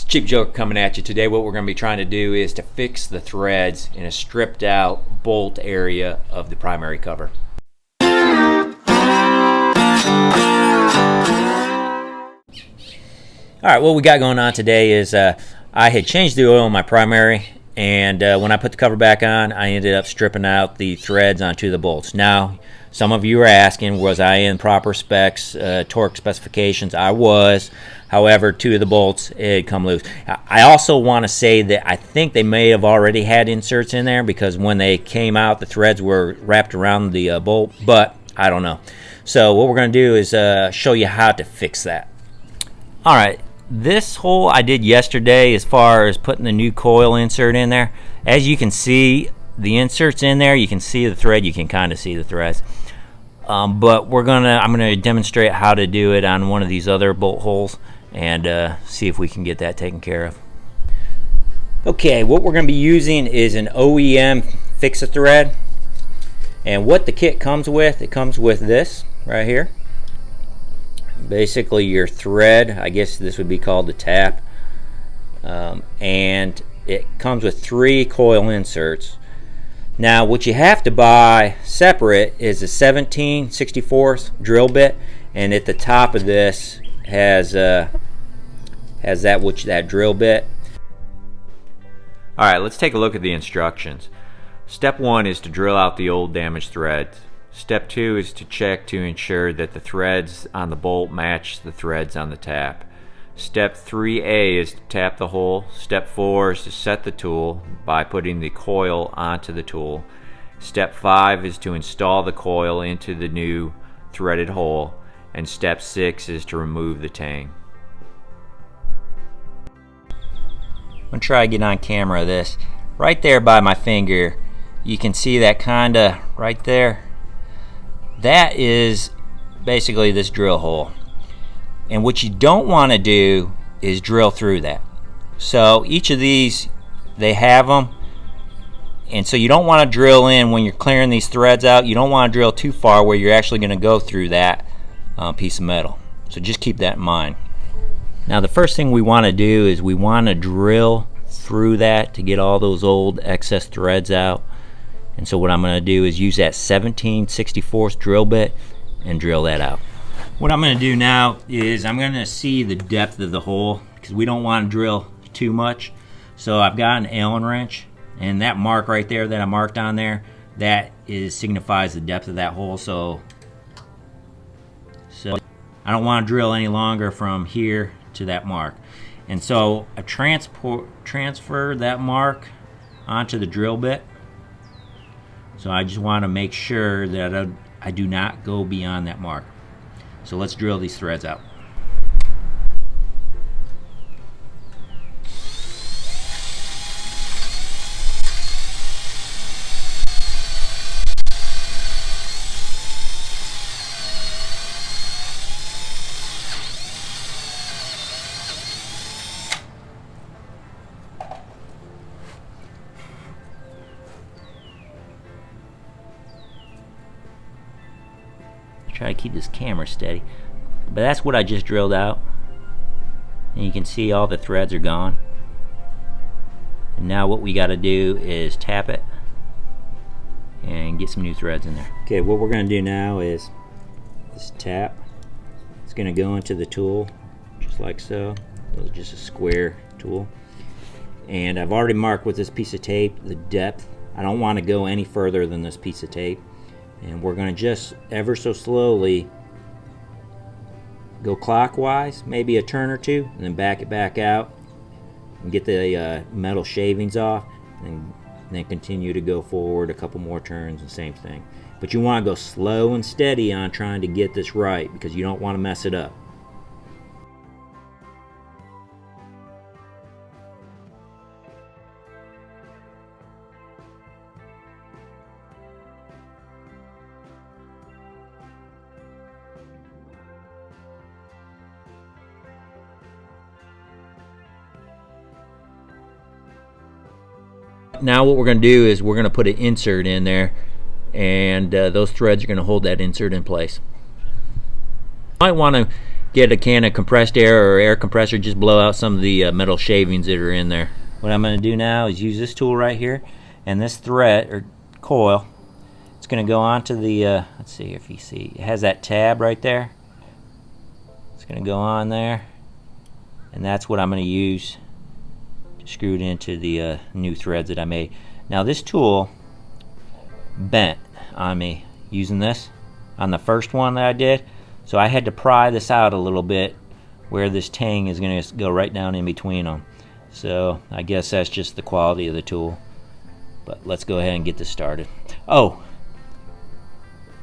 Cheap Joker coming at you today. What we're going to be trying to do is to fix the threads in a stripped out bolt area of the primary cover. Alright, what we got going on today is I had changed the oil in my primary, and when I put the cover back on, I ended up stripping out the threads onto the bolts. Now, some of you are asking, was I in proper specs, torque specifications? I was. However, two of the bolts had come loose. I also want to say that I think they may have already had inserts in there, because when they came out, the threads were wrapped around the bolt, but I don't know. So what we're going to do is show you how to fix that. Alright, this hole I did yesterday as far as putting the new coil insert in there. As you can see, the insert's in there. You can see the thread. You can kind of see the threads. But I'm gonna demonstrate how to do it on one of these other bolt holes and see if we can get that taken care of. Okay, what we're gonna be using is an OEM Fix-A-Thread, and what the kit comes with, it comes with this right here. Basically your thread, I guess this would be called the tap, and it comes with 3 coil inserts. Now what you have to buy separate is a 17/64 drill bit, and at the top of this has that drill bit. Alright, let's take a look at the instructions. Step 1 is to drill out the old damaged threads. Step 2 is to check to ensure that the threads on the bolt match the threads on the tap. Step 3A is to tap the hole. Step 4 is to set the tool by putting the coil onto the tool. Step 5 is to install the coil into the new threaded hole. And step 6 is to remove the tang. I'm going to try to get on camera this. Right there by my finger, you can see that kinda right there. That is basically this drill hole. And what you don't want to do is drill through that. So each of these, they have them, and so you don't want to drill in when you're clearing these threads out. You don't want to drill too far where you're actually going to go through that piece of metal. So just keep that in mind. Now the first thing we want to do is we want to drill through that to get all those old excess threads out. And so what I'm going to do is use that 17/64 drill bit and drill that out. What I'm going to do now is I'm going to see the depth of the hole, because we don't want to drill too much. So I've got an Allen wrench, and that mark right there that I marked on there, that signifies the depth of that hole. So I don't want to drill any longer from here to that mark. And so I transfer that mark onto the drill bit. So I just want to make sure that I do not go beyond that mark. So let's drill these threads out. Try to keep this camera steady, but that's what I just drilled out, and you can see all the threads are gone. And now what we got to do is tap it and get some new threads in there. Okay, what we're going to do now is this tap. It's going to go into the tool just like so. It's just a square tool, and I've already marked with this piece of tape the depth. I don't want to go any further than this piece of tape. And we're going to just ever so slowly go clockwise, maybe a turn or two, and then back it back out and get the metal shavings off, and then continue to go forward a couple more turns, the same thing. But you want to go slow and steady on trying to get this right, because you don't want to mess it up. Now what we're going to do is we're going to put an insert in there, and those threads are going to hold that insert in place. You might want to get a can of compressed air or air compressor, just blow out some of the metal shavings that are in there. What I'm going to do now is use this tool right here, and this thread or coil, it's going to go onto the let's see if you see, it has that tab right there. It's going to go on there, and that's what I'm going to use to screw it into the new threads that I made. Now this tool bent on me using this on the first one that I did, so I had to pry this out a little bit where this tang is going to go right down in between them. So I guess that's just the quality of the tool. But let's go ahead and get this started. Oh,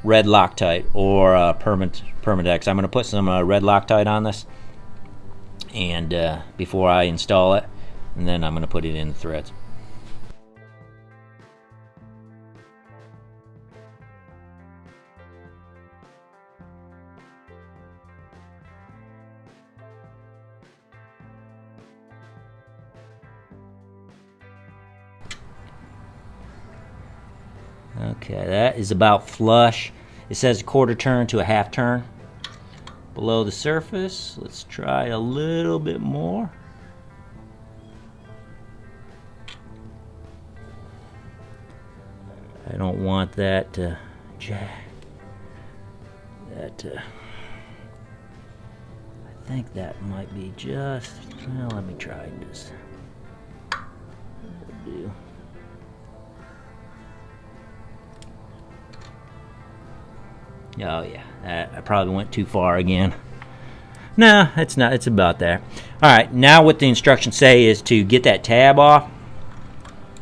red Loctite or Permatex. I'm going to put some red Loctite on this and before I install it, and then I'm going to put it in the threads. Okay, that is about flush. It says a quarter turn to a half turn below the surface. Let's try a little bit more. I don't want that to jack. I think that might be just, well, let me try this. That'll do. Oh yeah, I probably went too far again. No, it's not. It's about there. All right, now what the instructions say is to get that tab off.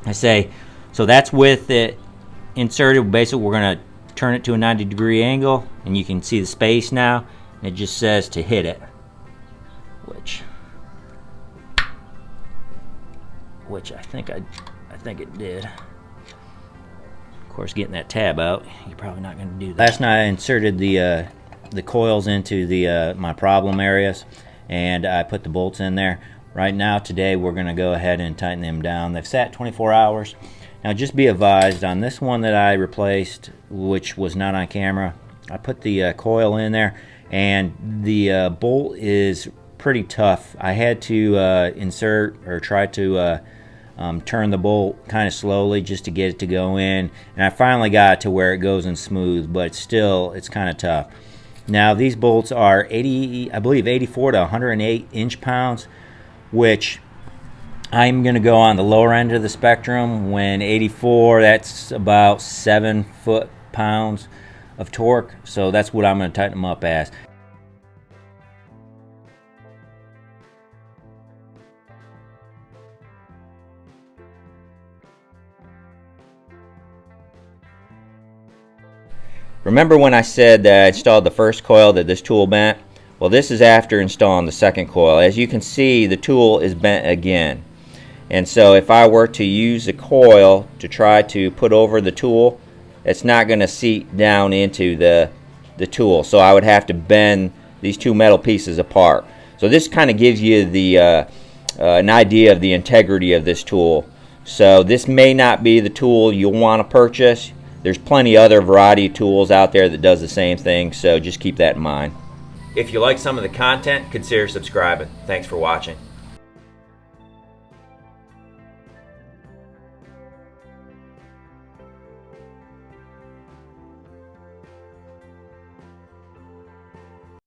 I say, so that's with it inserted. Basically, we're going to turn it to a 90-degree angle, and you can see the space now. And it just says to hit it, which I think it did. Of course, getting that tab out, you're probably not going to do that. Last night I inserted the coils into the my problem areas, and I put the bolts in there. Right now, today, we're going to go ahead and tighten them down. They've sat 24 hours. Now, just be advised, on this one that I replaced, which was not on camera, I put the coil in there, and the bolt is pretty tough. I had to insert or try to turn the bolt kind of slowly just to get it to go in, and I finally got it to where it goes in smooth, but still it's kind of tough. Now these bolts are 80, I believe 84 to 108 inch-pounds, which I'm going to go on the lower end of the spectrum. When 84, that's about 7 foot-pounds of torque, so that's what I'm going to tighten them up as. Remember when I said that I installed the first coil that this tool bent? Well, this is after installing the second coil. As you can see, the tool is bent again. And so if I were to use the coil to try to put over the tool, it's not going to seat down into the tool. So I would have to bend these two metal pieces apart. So this kind of gives you the an idea of the integrity of this tool. So this may not be the tool you'll want to purchase. There's plenty other variety of tools out there that does the same thing, so just keep that in mind. If you like some of the content, consider subscribing. Thanks for watching.